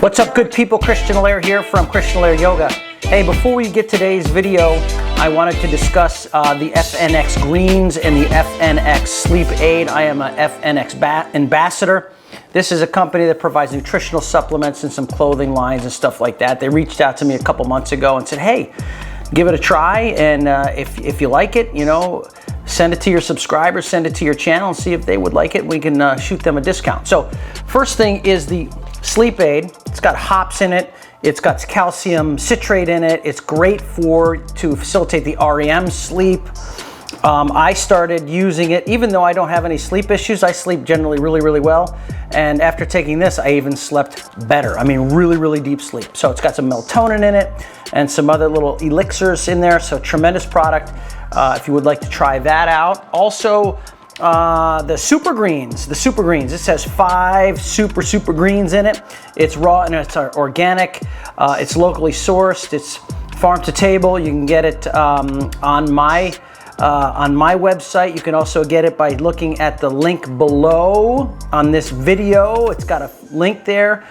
What's up, good people? Christian Allaire here from Christian Allaire Yoga. Hey, before we get today's video, I wanted to discuss the FNX Greens and the FNX Sleep Aid. I am a FNX ambassador. This is a company that provides nutritional supplements and some clothing lines and stuff like that. They reached out to me a couple months ago and said, hey, give it a try, and if you like it, you know, send it to your subscribers, send it to your channel, and see if they would like it. We can shoot them a discount. So first thing is the Sleep Aid. It's got hops in it. It's got calcium citrate in it. It's great to facilitate the REM sleep. I started using it, even though I don't have any sleep issues. I sleep generally really well. And after taking this, I even slept better. I mean, really deep sleep. So it's got some melatonin in it and some other little elixirs in there. So tremendous product if you would like to try that out. Also, the super greens. This has 5 super greens in it. It's raw and it's organic. It's locally sourced. It's farm to table. You can get it on my website. You can also get it by looking at the link below on this video. It's got a link there.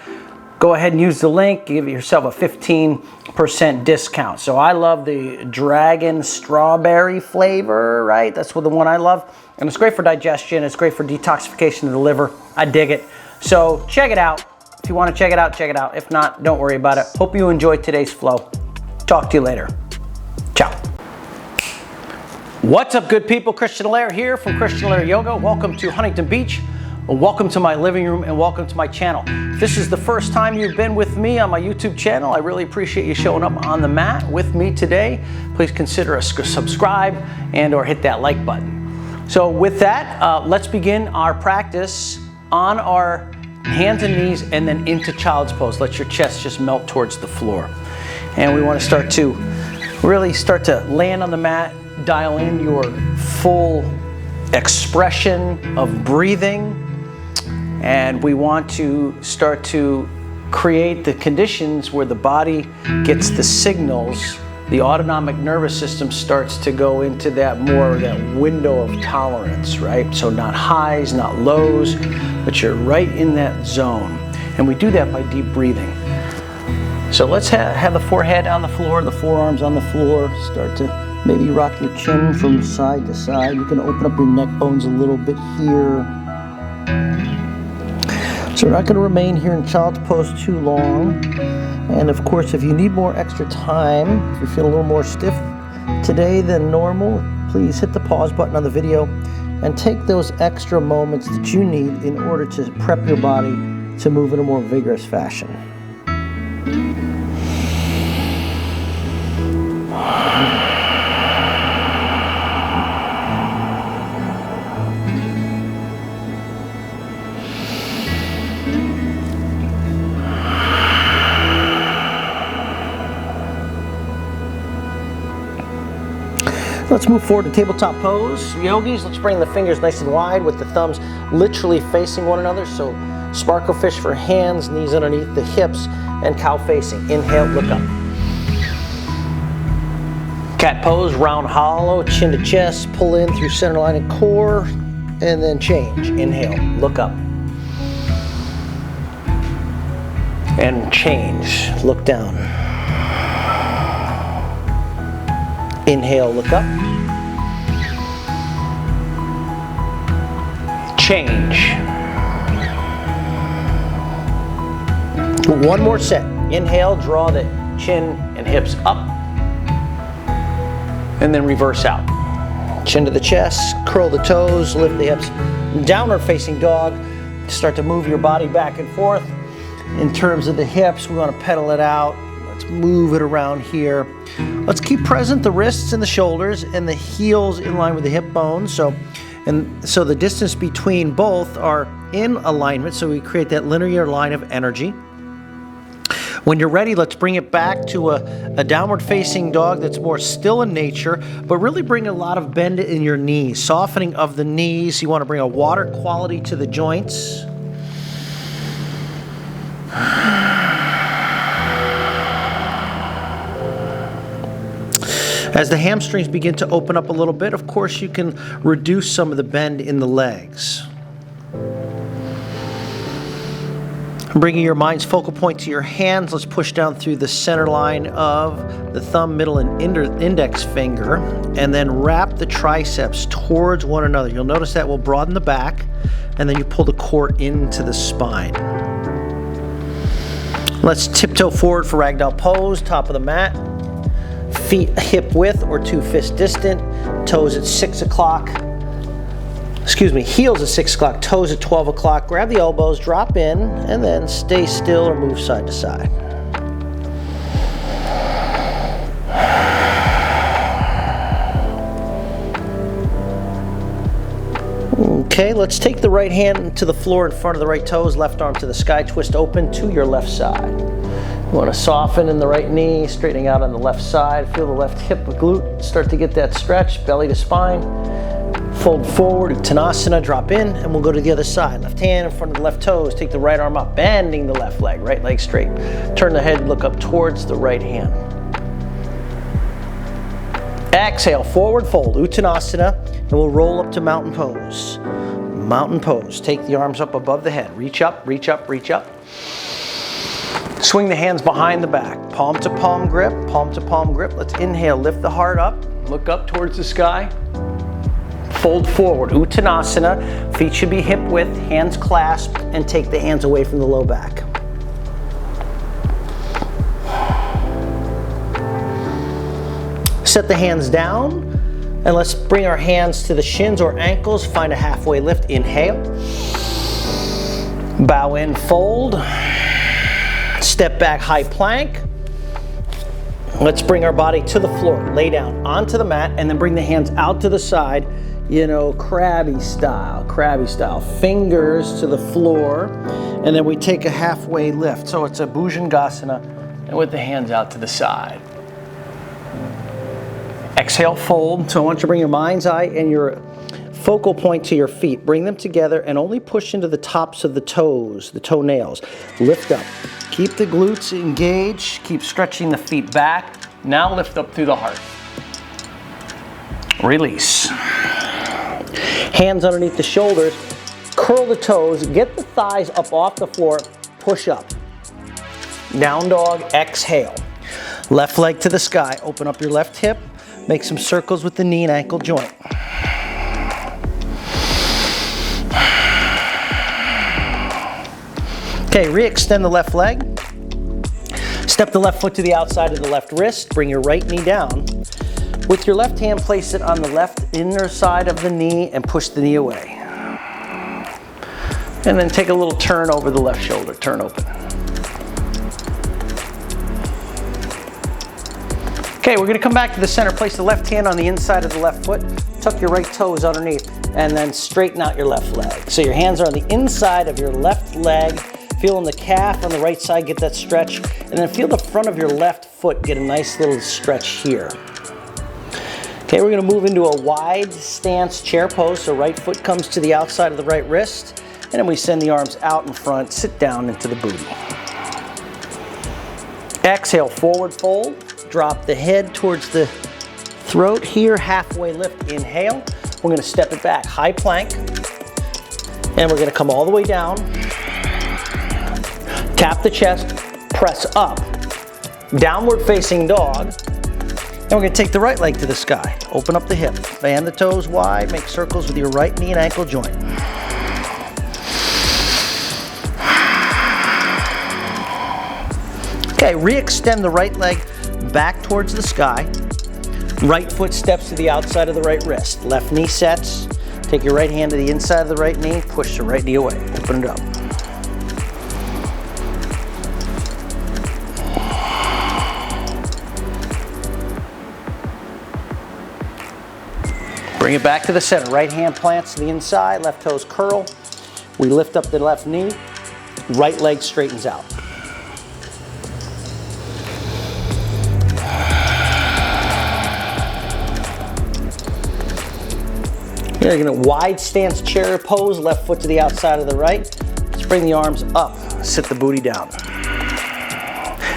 Go ahead and use the link. Give yourself a 15% discount. So I love the dragon strawberry flavor, right? That's the one I love. And it's great for digestion. It's great for detoxification of the liver. I dig it. So check it out. If you want to check it out, check it out. If not, don't worry about it. Hope you enjoyed today's flow. Talk to you later. Ciao. What's up, good people? Christian Allaire here from Christian Allaire Yoga. Welcome to Huntington Beach. Welcome to my living room and welcome to my channel. If this is the first time you've been with me on my YouTube channel, I really appreciate you showing up on the mat with me today. Please consider a subscribe and or hit that like button. So with that, let's begin our practice on our hands and knees and then into child's pose. Let your chest just melt towards the floor. And we want to really start to land on the mat, dial in your full expression of breathing. And we want to start to create the conditions where the body gets the signals. The autonomic nervous system starts to go into that window of tolerance, right? So not highs, not lows, but you're right in that zone. And we do that by deep breathing. So let's have the forehead on the floor, the forearms on the floor. Start to maybe rock your chin from side to side. You can open up your neck bones a little bit here. So we're not going to remain here in child's pose too long. And of course, if you need more extra time, if you feel a little more stiff today than normal, please hit the pause button on the video and take those extra moments that you need in order to prep your body to move in a more vigorous fashion. Let's move forward to tabletop pose. Yogis, let's bring the fingers nice and wide with the thumbs literally facing one another. So sparkle fish for hands, knees underneath the hips, and cow facing. Inhale, look up. Cat pose, round hollow, chin to chest, pull in through center line and core, and then change. Inhale, look up. And change, look down. Inhale, look up. Change. One more set. Inhale, draw the chin and hips up. And then reverse out. Chin to the chest, curl the toes, lift the hips. Downward facing dog. Start to move your body back and forth. In terms of the hips, we want to pedal it out. Let's move it around here. Let's keep present the wrists and the shoulders and the heels in line with the hip bones. So the distance between both are in alignment, so we create that linear line of energy. When you're ready, let's bring it back to a downward facing dog that's more still in nature, but really bring a lot of bend in your knees, softening of the knees. You want to bring a water quality to the joints. As the hamstrings begin to open up a little bit, of course, you can reduce some of the bend in the legs. Bringing your mind's focal point to your hands, let's push down through the center line of the thumb, middle, and index finger, and then wrap the triceps towards one another. You'll notice that will broaden the back, and then you pull the core into the spine. Let's tiptoe forward for Ragdoll Pose, top of the mat. Feet hip width or 2 fists distant, toes at 6 o'clock. Excuse me, heels at 6 o'clock, toes at 12 o'clock. Grab the elbows, drop in, and then stay still or move side to side. Okay, let's take the right hand to the floor in front of the right toes, left arm to the sky, twist open to your left side. You want to soften in the right knee, straightening out on the left side. Feel the left hip, glute, start to get that stretch, belly to spine. Fold forward, Uttanasana, drop in, and we'll go to the other side. Left hand in front of the left toes, take the right arm up, bending the left leg, right leg straight. Turn the head, look up towards the right hand. Exhale, forward fold, Uttanasana, and we'll roll up to Mountain Pose. Mountain Pose, take the arms up above the head. Reach up, reach up, reach up. Swing the hands behind the back. Palm to palm grip, palm to palm grip. Let's inhale, lift the heart up, look up towards the sky. Fold forward, Uttanasana, feet should be hip width, hands clasped, and take the hands away from the low back. Set the hands down, and let's bring our hands to the shins or ankles, find a halfway lift, inhale. Bow in, fold. Step back, high plank. Let's bring our body to the floor, lay down onto the mat, and then bring the hands out to the side. You know, crabby style, fingers to the floor, and then we take a halfway lift. So it's a Bhujangasana, and with the hands out to the side. Exhale, fold. So I want you to bring your mind's eye and your focal point to your feet. Bring them together and only push into the tops of the toes, the toenails. Lift up. Keep the glutes engaged. Keep stretching the feet back. Now lift up through the heart. Release. Hands underneath the shoulders, curl the toes, get the thighs up off the floor, push up. Down dog, exhale. Left leg to the sky, open up your left hip, make some circles with the knee and ankle joint. Okay, re-extend the left leg. Step the left foot to the outside of the left wrist, bring your right knee down. With your left hand, place it on the left inner side of the knee and push the knee away. And then take a little turn over the left shoulder, turn open. Okay, we're gonna come back to the center. Place the left hand on the inside of the left foot, tuck your right toes underneath, and then straighten out your left leg. So your hands are on the inside of your left leg, feeling the calf on the right side, get that stretch, and then feel the front of your left foot get a nice little stretch here. Okay, we're gonna move into a wide stance chair pose. So right foot comes to the outside of the right wrist, and then we send the arms out in front, sit down into the booty. Exhale, forward fold. Drop the head towards the throat here, halfway lift, inhale. We're gonna step it back, high plank, and we're gonna come all the way down. Tap the chest, press up. Downward facing dog. And we're gonna take the right leg to the sky. Open up the hip, fan the toes wide, make circles with your right knee and ankle joint. Okay, re-extend the right leg back towards the sky. Right foot steps to the outside of the right wrist. Left knee sets. Take your right hand to the inside of the right knee, push the right knee away, open it up. Bring it back to the center. Right hand plants to the inside, left toes curl. We lift up the left knee, right leg straightens out. You're gonna wide stance chair pose, left foot to the outside of the right. Let's bring the arms up, sit the booty down.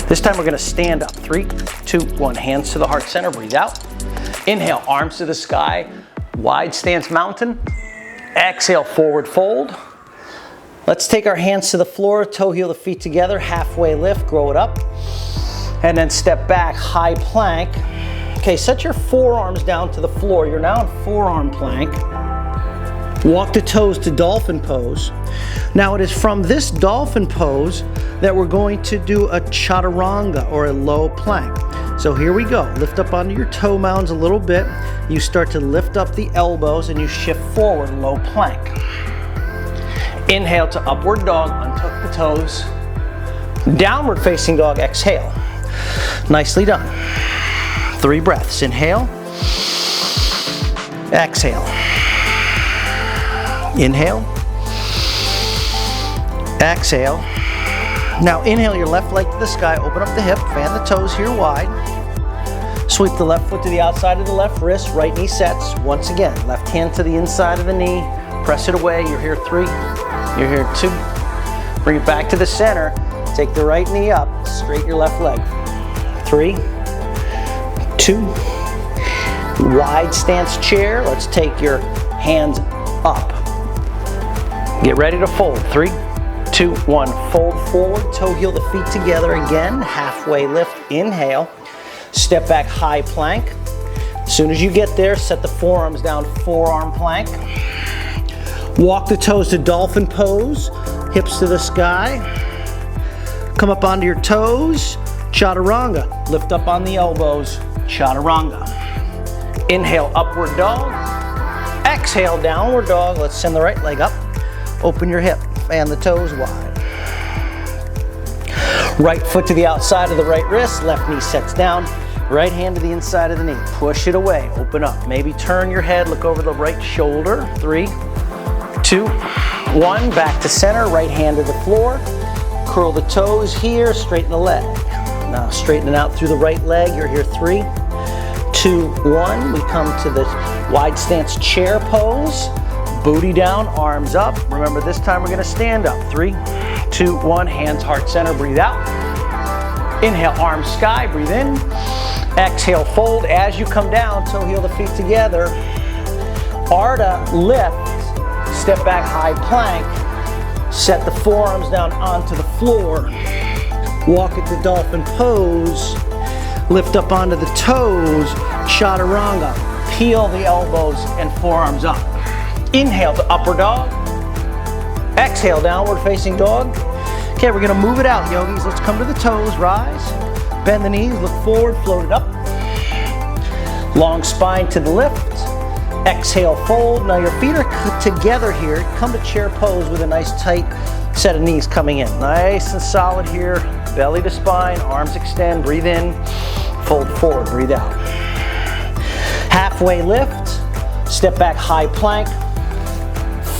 This time we're gonna stand up. 3, 2, 1, hands to the heart center, breathe out. Inhale, arms to the sky, wide stance mountain. Exhale, forward fold. Let's take our hands to the floor, toe heel the feet together, halfway lift, grow it up, and then step back, high plank. Okay, set your forearms down to the floor. You're now in forearm plank. Walk the toes to dolphin pose. Now it is from this dolphin pose that we're going to do a chaturanga, or a low plank. So here we go. Lift up onto your toe mounds a little bit. You start to lift up the elbows and you shift forward, low plank. Inhale to upward dog, untuck the toes. Downward facing dog, exhale. Nicely done. 3 breaths. Inhale. Exhale. Inhale. Exhale. Now inhale your left leg to the sky, open up the hip, fan the toes here wide. Sweep the left foot to the outside of the left wrist, right knee sets. Once again, left hand to the inside of the knee, press it away. You're here 3, you're here 2. Bring it back to the center. Take the right knee up, straighten your left leg. 3, 2, wide stance chair. Let's take your hands up. Get ready to fold. 3, 2, 1. Fold forward, toe heel the feet together again, halfway lift. Inhale. Step back, high plank. As soon as you get there, set the forearms down, forearm plank. Walk the toes to dolphin pose, hips to the sky. Come up onto your toes, chaturanga. Lift up on the elbows, chaturanga. Inhale, upward dog. Exhale, downward dog. Let's send the right leg up. Open your hip, fan the toes wide. Right foot to the outside of the right wrist, left knee sets down. Right hand to the inside of the knee. Push it away, open up. Maybe turn your head, look over the right shoulder. 3, 2, 1. Back to center, right hand to the floor. Curl the toes here, straighten the leg. Now straighten it out through the right leg. You're here 3, 2, 1. We come to the wide stance chair pose. Booty down, arms up. Remember, this time we're gonna stand up. 3, 2, 1. Hands heart center, breathe out. Inhale, arms sky, breathe in. Exhale, fold. As you come down, toe heel the feet together. Ardha, lift. Step back, high plank. Set the forearms down onto the floor. Walk at the dolphin pose. Lift up onto the toes. Chaturanga. Peel the elbows and forearms up. Inhale to upward dog. Exhale, downward facing dog. Okay, we're gonna move it out, yogis. Let's come to the toes, rise. Bend the knees, look forward, float it up. Long spine to the lift. Exhale, fold. Now your feet are together here. Come to chair pose with a nice tight set of knees coming in. Nice and solid here. Belly to spine, arms extend, breathe in. Fold forward, breathe out. Halfway lift. Step back, high plank.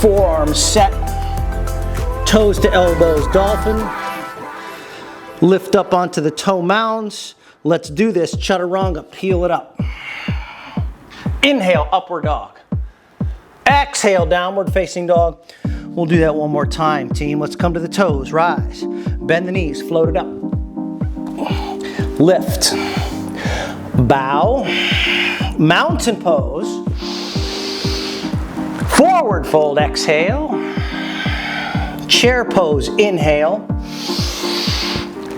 Forearms set. Toes to elbows, dolphin. Lift up onto the toe mounds. Let's do this, chaturanga, peel it up. Inhale, upward dog. Exhale, downward facing dog. We'll do that one more time, team. Let's come to the toes, rise. Bend the knees, float it up. Lift. Bow. Mountain pose. Forward fold, exhale. Chair pose, inhale.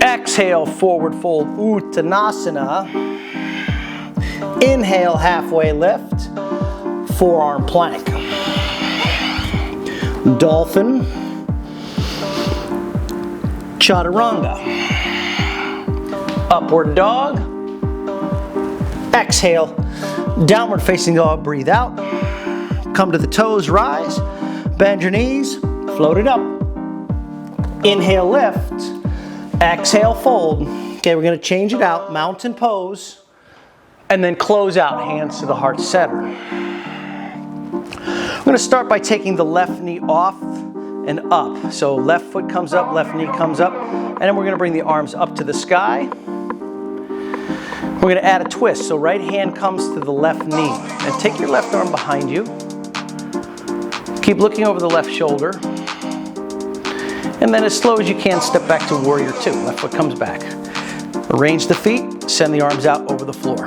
Exhale, forward fold, Uttanasana. Inhale, halfway lift. Forearm plank. Dolphin. Chaturanga. Upward dog. Exhale, downward facing dog, breathe out. Come to the toes, rise. Bend your knees, float it up. Inhale, lift. Exhale, fold. Okay, we're gonna change it out, mountain pose, and then close out, hands to the heart center. I'm gonna start by taking the left knee off and up. So left foot comes up, left knee comes up, and then we're gonna bring the arms up to the sky. We're gonna add a twist. So right hand comes to the left knee, and take your left arm behind you. Keep looking over the left shoulder. And then as slow as you can, step back to warrior 2. Left foot comes back. Arrange the feet, send the arms out over the floor.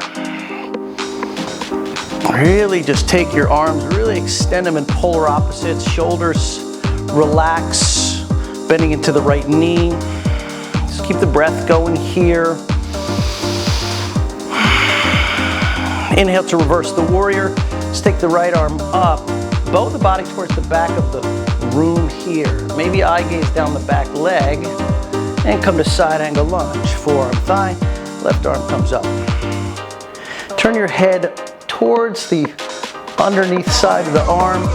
Really just take your arms, really extend them in polar opposites, shoulders Relax, bending into the right knee. Just keep the breath going here. Inhale to reverse the warrior. Just take the right arm up, bow the body towards the back of the room here. Maybe eye gaze down the back leg and come to side angle lunge. Forearm, thigh, left arm comes up. Turn your head towards the underneath side of the arm.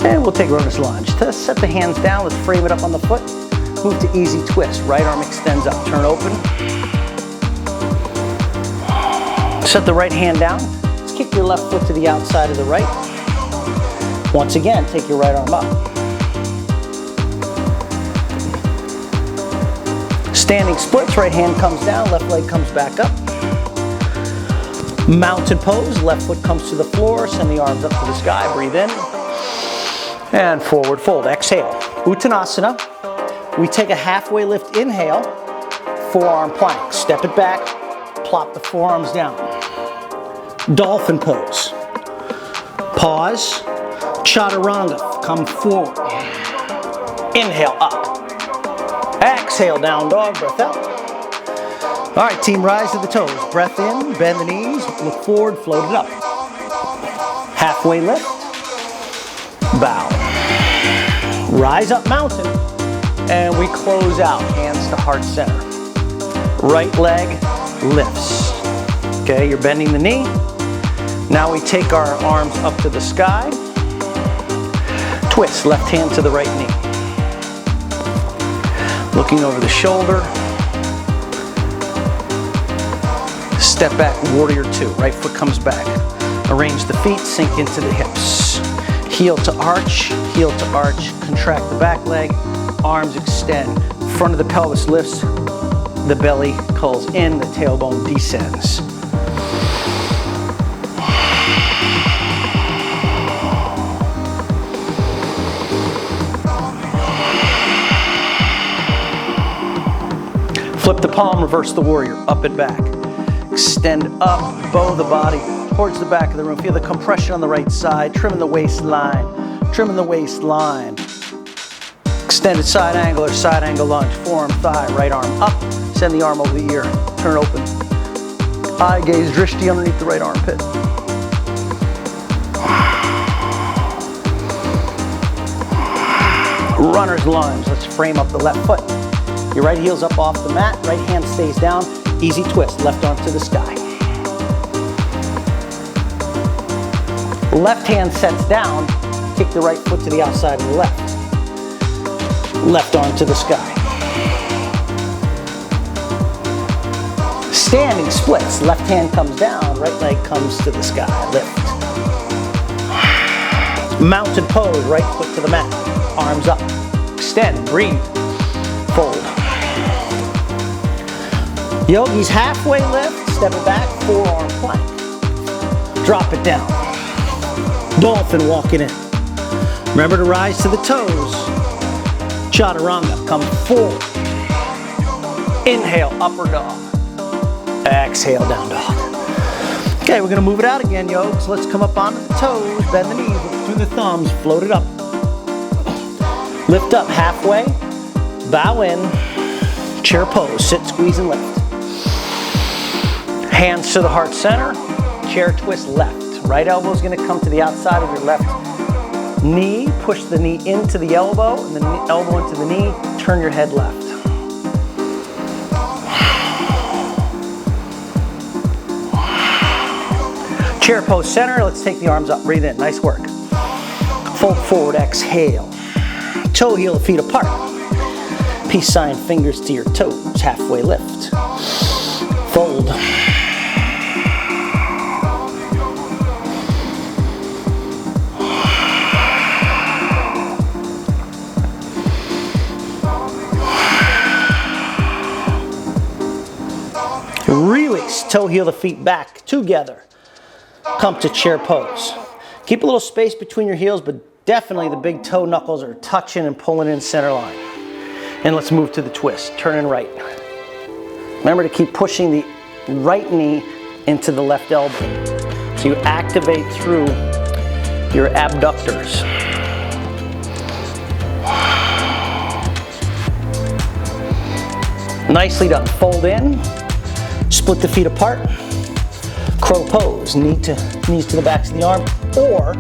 And we'll take runner's lunge. To set the hands down, let's frame it up on the foot. Move to easy twist. Right arm extends up. Turn open. Set the right hand down. Let's kick your left foot to the outside of the right. Once again, take your right arm up. Standing splits. Right hand comes down. Left leg comes back up. Mountain pose. Left foot comes to the floor. Send the arms up to the sky. Breathe in. And forward fold. Exhale. Uttanasana. We take a halfway lift. Inhale. Forearm plank. Step it back. Plop the forearms down. Dolphin pose. Pause. Chaturanga. Come forward. Inhale up. Exhale down dog. Breath out. All right, team, rise to the toes. Breath in. Bend the knees. Look forward. Float it up. Halfway lift. Bow. Rise up mountain. And we close out. Hands to heart center. Right leg lifts. Okay, you're bending the knee. Now we take our arms up to the sky. Twist, left hand to the right knee. Looking over the shoulder. Step back, warrior two. Right foot comes back. Arrange the feet, sink into the hips. Heel to arch, contract the back leg, arms extend. Front of the pelvis lifts, the belly curls in, the tailbone descends. Flip the palm, reverse the warrior, up and back. Extend up, bow the body towards the back of the room. Feel the compression on the right side, trimming the waistline, trimming the waistline. Extended side angle or side angle lunge, forearm, thigh, right arm up. Send the arm over the ear, turn open. Eye gaze, drishti underneath the right armpit. Runner's lunge, let's frame up the left foot. Your right heel's up off the mat, right hand stays down. Easy twist, left arm to the sky. Left hand sets down, kick the right foot to the outside of the left. Left arm to the sky. Standing splits, left hand comes down, right leg comes to the sky, lift. Mountain pose, right foot to the mat, arms up. Extend, breathe, fold. Yogi's halfway lift, step it back, forearm plank. Drop it down. Dolphin walking in. Remember to rise to the toes. Chaturanga, come forward. Inhale, upper dog. Exhale, down dog. Okay, we're gonna move it out again, yokes. Let's come up onto the toes, bend the knees, look through the thumbs, float it up. Lift up halfway, bow in, chair pose, sit, squeeze, and lift. Hands to the heart center, chair twist left. Right elbow is going to come to the outside of your left knee. Push the knee into the elbow and the elbow into the knee. Turn your head left. Chair pose center. Let's take the arms up. Breathe in. Nice work. Fold forward. Exhale. Toe heel feet apart. Peace sign fingers to your toes. Halfway lift. Fold. Release, toe heel the feet back together. Come to chair pose. Keep a little space between your heels, but definitely the big toe knuckles are touching and pulling in center line. And let's move to the twist, turn and right. Remember to keep pushing the right knee into the left elbow. So you activate through your abductors. Nicely done. Fold in, split the feet apart. Crow pose, knees to the backs of the arm, or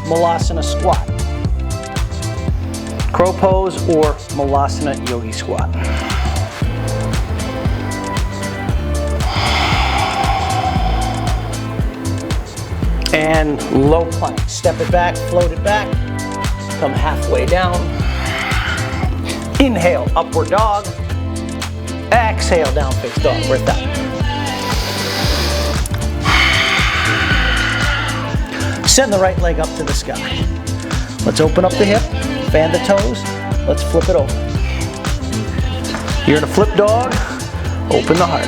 Malasana squat. Crow pose or Malasana yogi squat. And low plank. Step it back, float it back, come halfway down. Inhale, upward dog. Exhale, down face dog. Breath out. Send the right leg up to the sky. Let's open up the hip, fan the toes. Let's flip it over. You're in a flip dog. Open the heart.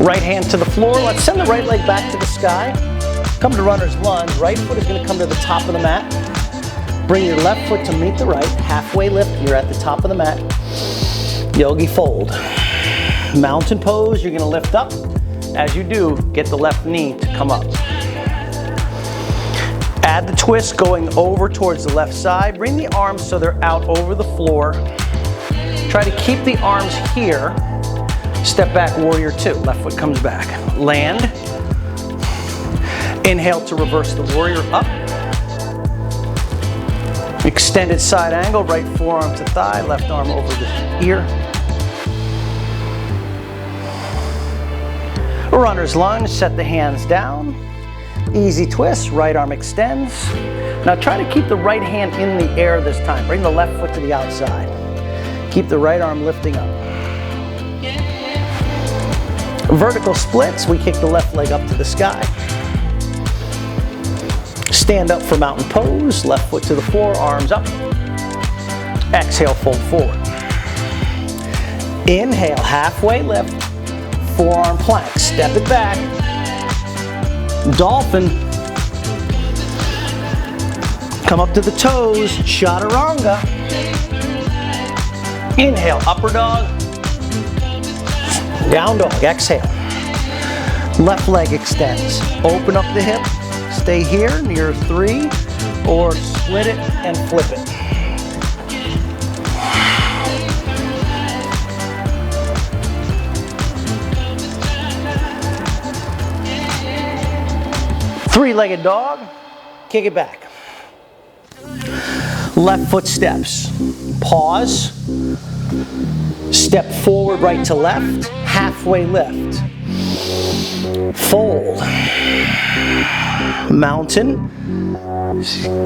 Right hand to the floor. Let's send the right leg back to the sky. Come to runner's lunge. Right foot is going to come to the top of the mat. Bring your left foot to meet the right. Halfway lift. You're at the top of the mat. Yogi fold. Mountain pose. You're going to lift up. As you do, get the left knee to come up. Add the twist going over towards the left side. Bring the arms so they're out over the floor. Try to keep the arms here. Step back, warrior two. Left foot comes back. Land. Inhale to reverse the warrior up. Extended side angle, right forearm to thigh, left arm over the ear. Runner's lunge, set the hands down. Easy twist, right arm extends. Now try to keep the right hand in the air this time. Bring the left foot to the outside. Keep the right arm lifting up. Vertical splits, we kick the left leg up to the sky. Stand up for mountain pose, left foot to the floor, arms up. Exhale, fold forward. Inhale, halfway lift, forearm plank, step it back. Dolphin. Come up to the toes, Chaturanga. Inhale, upper dog. Down dog, exhale. Left leg extends. Open up the hip. Stay here near 3, or split it and flip it. Three-legged dog. Kick it back. Left foot steps. Pause. Step forward, right to left. Halfway lift. Fold. Mountain.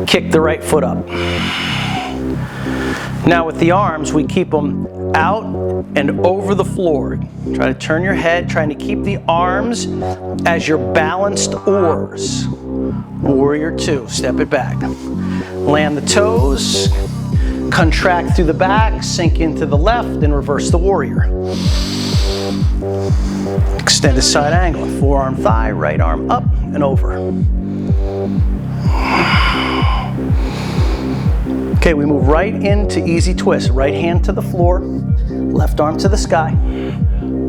Kick the right foot up. Now with the arms, we keep them out and over the floor. Try to turn your head, trying to keep the arms as your balanced oars. Warrior two, step it back. Land the toes. Contract through the back, sink into the left, and reverse the warrior. Extended side angle, forearm thigh, right arm up and over. Okay, we move right into easy twist. Right hand to the floor, left arm to the sky.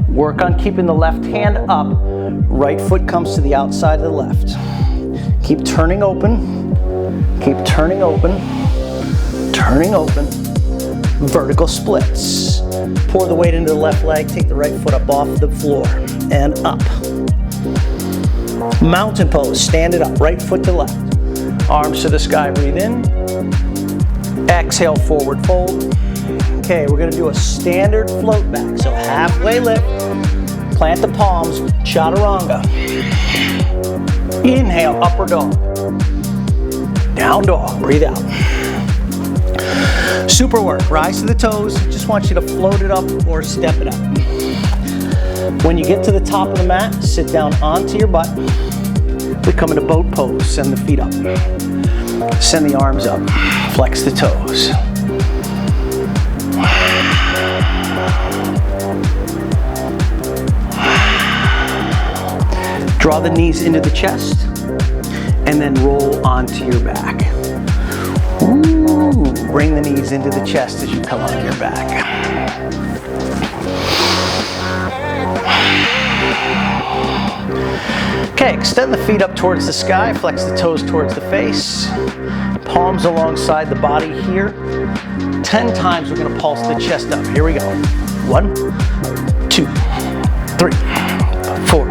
Work on keeping the left hand up. Right foot comes to the outside of the left. Keep turning open. Keep turning open. Turning open. Vertical splits. Pour the weight into the left leg. Take the right foot up off the floor and up. Mountain pose. Stand it up. Right foot to left. Arms to the sky. Breathe in. Exhale, forward fold. Okay, we're going to do a standard float back. So halfway lift. Plant the palms. Chaturanga. Inhale, upper dog. Down dog. Breathe out. Super work. Rise to the toes. Just want you to float it up or step it up. When you get to the top of the mat, sit down onto your butt. We come into boat pose. Send the feet up. Send the arms up. Flex the toes. Draw the knees into the chest and then roll onto your back. Ooh, bring the knees into the chest as you come on your back. Okay, extend the feet up towards the sky, flex the toes towards the face, palms alongside the body here. 10 times we're going to pulse the chest up. Here we go. 1, 2, 3, 4,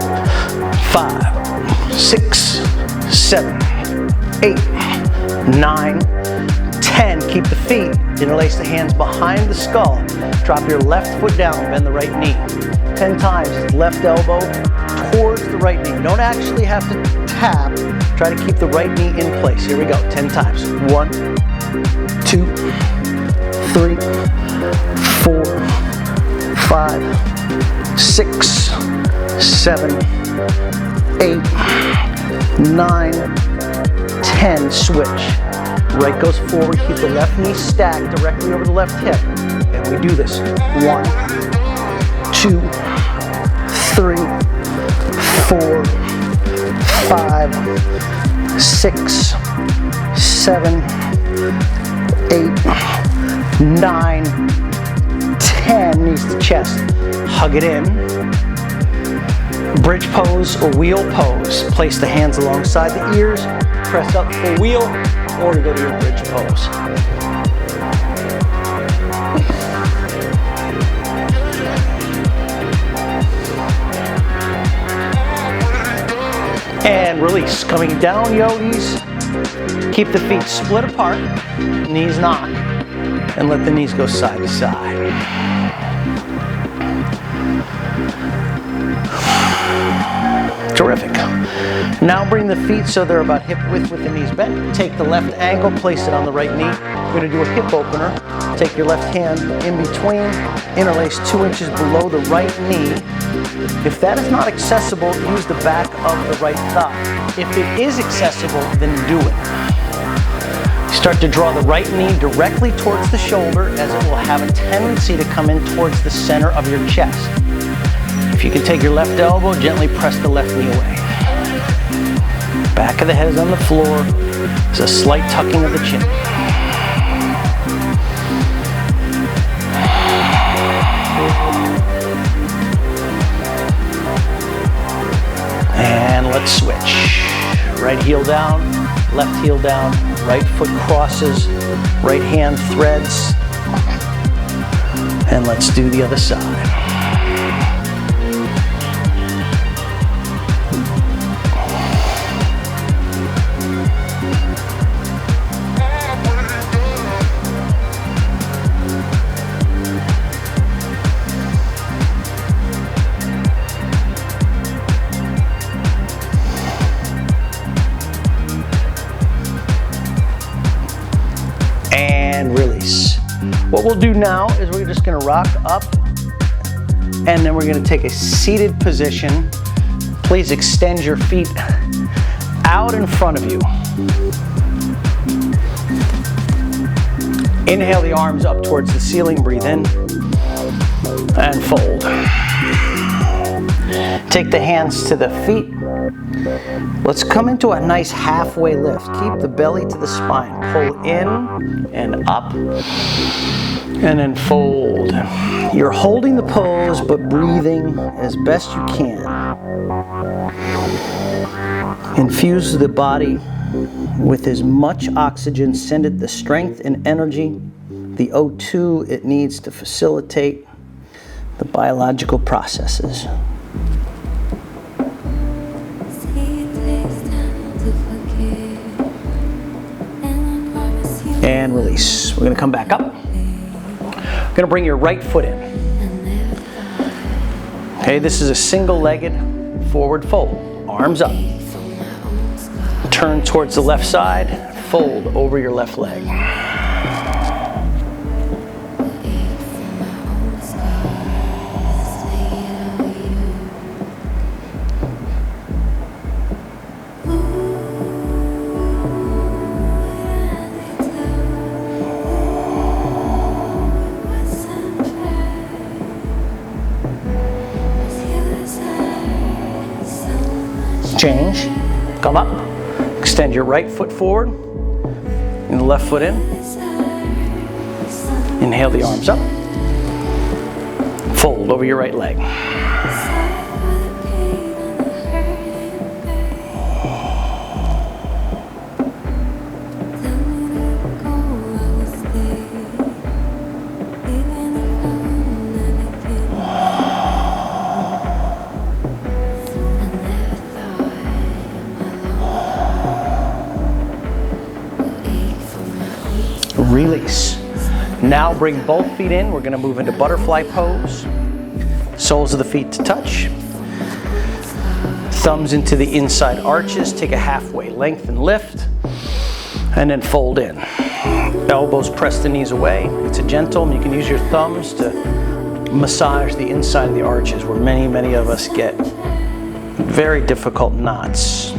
5, 6, 7, 8, 9, 10. Keep the feet, interlace the hands behind the skull. Drop your left foot down, bend the right knee. 10 times, left elbow towards the right knee. You don't actually have to tap. Try to keep the right knee in place. Here we go, 10 times. 1, 2, 3, 4, 5, 6, 7, 8, 9, 10. Switch. Right goes forward. Keep the left knee stacked directly over the left hip. And we do this. 1, 2, 3, 4, 5, 6, 7, 8, 9, 10. Knees to chest. Hug it in. Bridge pose or wheel pose. Place the hands alongside the ears. Press up for wheel or to go to your bridge pose. And release. Coming down, yogis. Keep the feet split apart. Knees knock. And let the knees go side to side. Terrific. Now bring the feet so they're about hip width with the knees bent. Take the left ankle, place it on the right knee. We're going to do a hip opener. Take your left hand in between, interlace 2 inches below the right knee. If that is not accessible, use the back of the right thigh. If it is accessible, then do it. Start to draw the right knee directly towards the shoulder, as it will have a tendency to come in towards the center of your chest. If you can take your left elbow, gently press the left knee away. Back of the head is on the floor. There's a slight tucking of the chin. And let's switch. Right heel down, left heel down, right foot crosses, right hand threads. And let's do the other side. What we'll do now is we're just going to rock up, and then we're going to take a seated position. Please extend your feet out in front of you. Inhale the arms up towards the ceiling. Breathe in and fold. Take the hands to the feet. Let's come into a nice halfway lift. Keep the belly to the spine. Pull in and up, and then fold. You're holding the pose, but breathing as best you can. Infuse the body with as much oxygen. Send it the strength and energy, the O2 it needs to facilitate the biological processes. And release. We're going to come back up. We're going to bring your right foot in. Okay, this is a single-legged forward fold. Arms up. Turn towards the left side. Fold over your left leg. Change, come up, extend your right foot forward, and the left foot in. Inhale the arms up, fold over your right leg. Now bring both feet in. We're going to move into butterfly pose. Soles of the feet to touch. Thumbs into the inside arches. Take a halfway length and lift. And then fold in. Elbows press the knees away. It's a gentle. You can use your thumbs to massage the inside of the arches where many of us get very difficult knots.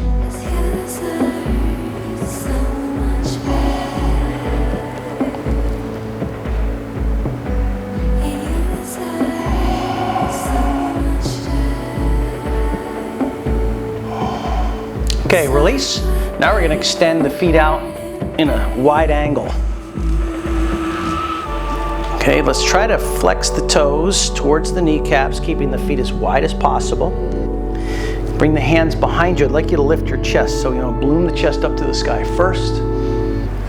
Okay, release. Now we're going to extend the feet out in a wide angle. Okay, let's try to flex the toes towards the kneecaps, keeping the feet as wide as possible. Bring the hands behind you. I'd like you to lift your chest. So, balloon the chest up to the sky first.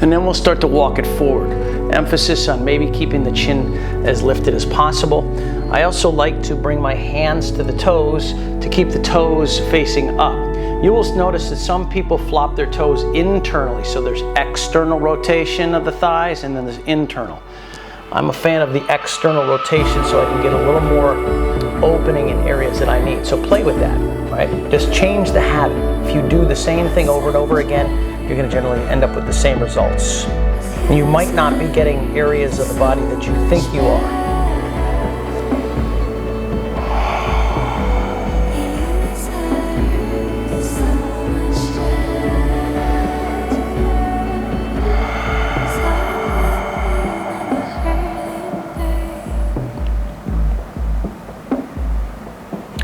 And then we'll start to walk it forward. Emphasis on maybe keeping the chin as lifted as possible. I also like to bring my hands to the toes to keep the toes facing up. You will notice that some people flop their toes internally. So there's external rotation of the thighs and then there's internal. I'm a fan of the external rotation so I can get a little more opening in areas that I need. So play with that, right? Just change the habit. If you do the same thing over and over again, you're going to generally end up with the same results. And you might not be getting areas of the body that you think you are.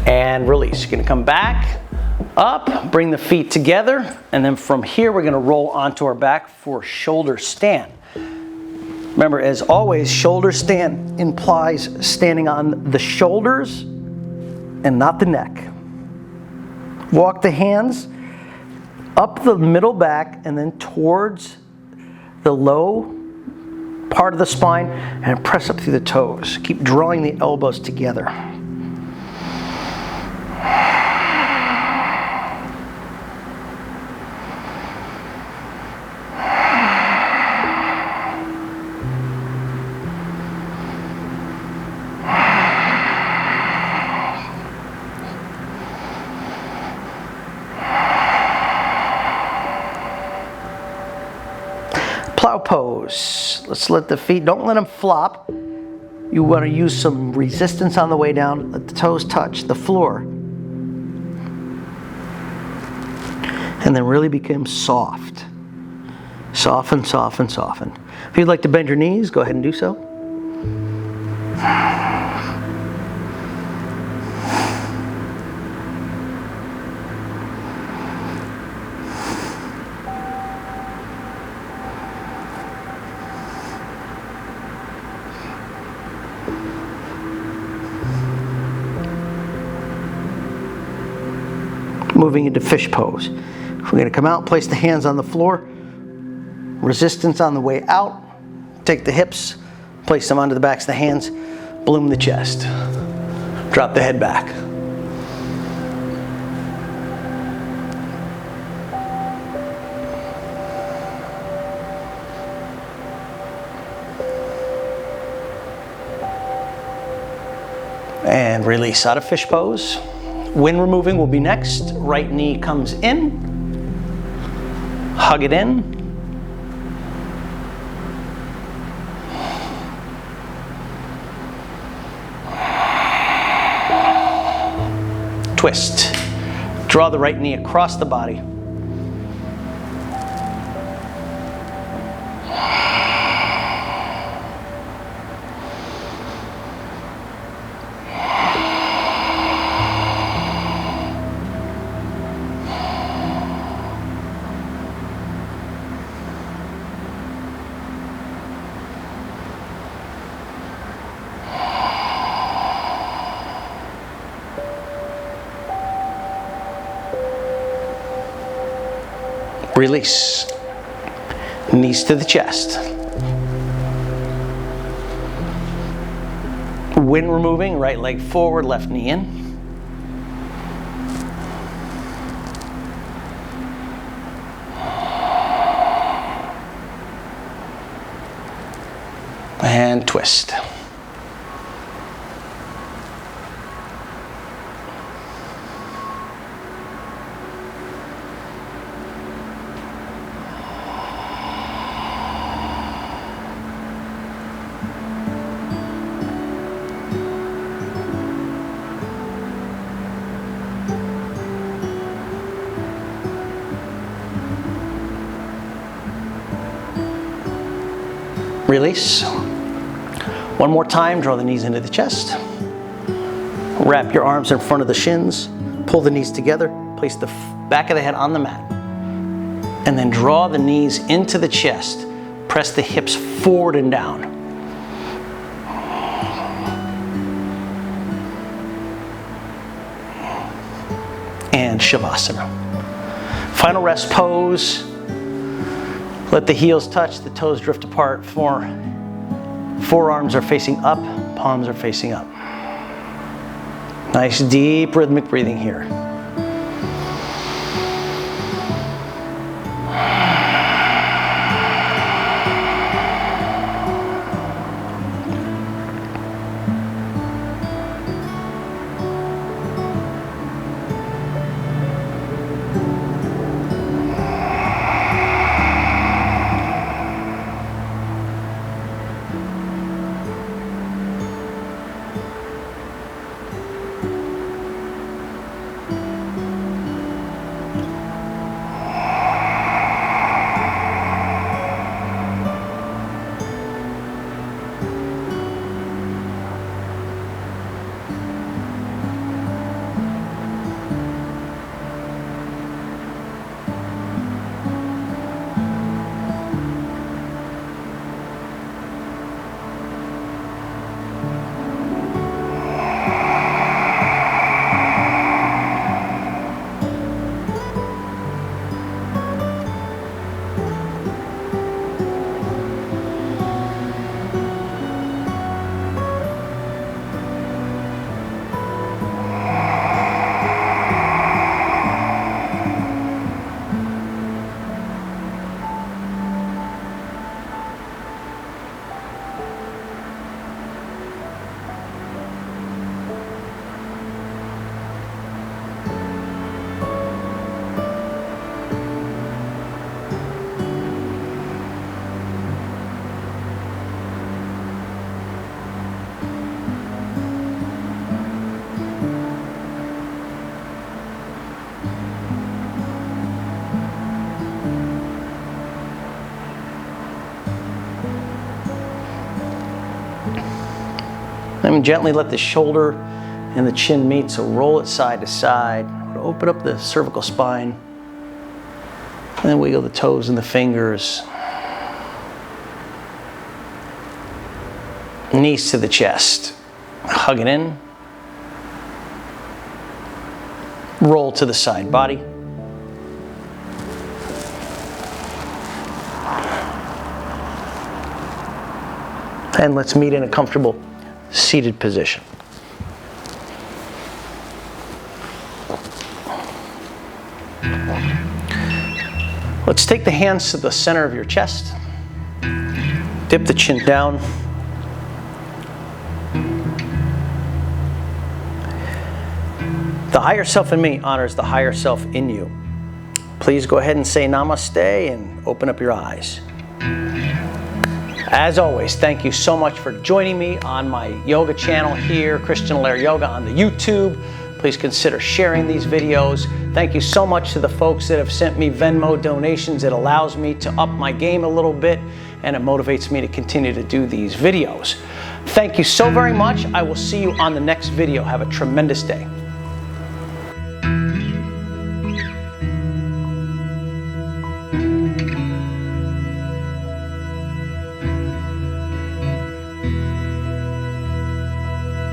And release. You're going to come back, up, bring the feet together, and then from here we're going to roll onto our back for shoulder stand. Remember, as always, shoulder stand implies standing on the shoulders and not the neck. Walk the hands up the middle back and then towards the low part of the spine and press up through the toes. Keep drawing the elbows together. Plow pose. Let's let the feet, don't let them flop. You want to use some resistance on the way down. Let the toes touch the floor. And then really become soft. Soften, soften, soften. If you'd like to bend your knees, go ahead and do so. Moving into fish pose. We're going to come out, place the hands on the floor, resistance on the way out, take the hips, place them onto the backs of the hands, balloon the chest, drop the head back. And release out of fish pose. Wind removing will be next. Right knee comes in. Hug it in. Twist. Draw the right knee across the body. Release. Knees to the chest. Wind removing, right leg forward, left knee in. And twist. Release. One more time, draw the knees into the chest. Wrap your arms in front of the shins. Pull the knees together. Place the back of the head on the mat. And then draw the knees into the chest. Press the hips forward and down. And Shavasana. Final rest pose. Let the heels touch, the toes drift apart. Forearms are facing up, palms are facing up. Nice deep rhythmic breathing here. Then gently let the shoulder and the chin meet, so roll it side to side. Open up the cervical spine. And then wiggle the toes and the fingers. Knees to the chest. Hug it in. Roll to the side body. And let's meet in a comfortable seated position. Let's take the hands to the center of your chest. Dip the chin down. The higher self in me honors the higher self in you. Please go ahead and say namaste and open up your eyes. As always, thank you so much for joining me on my yoga channel here, Christian Allaire Yoga on the YouTube. Please consider sharing these videos. Thank you so much to the folks that have sent me Venmo donations. It allows me to up my game a little bit, and it motivates me to continue to do these videos. Thank you so very much. I will see you on the next video. Have a tremendous day.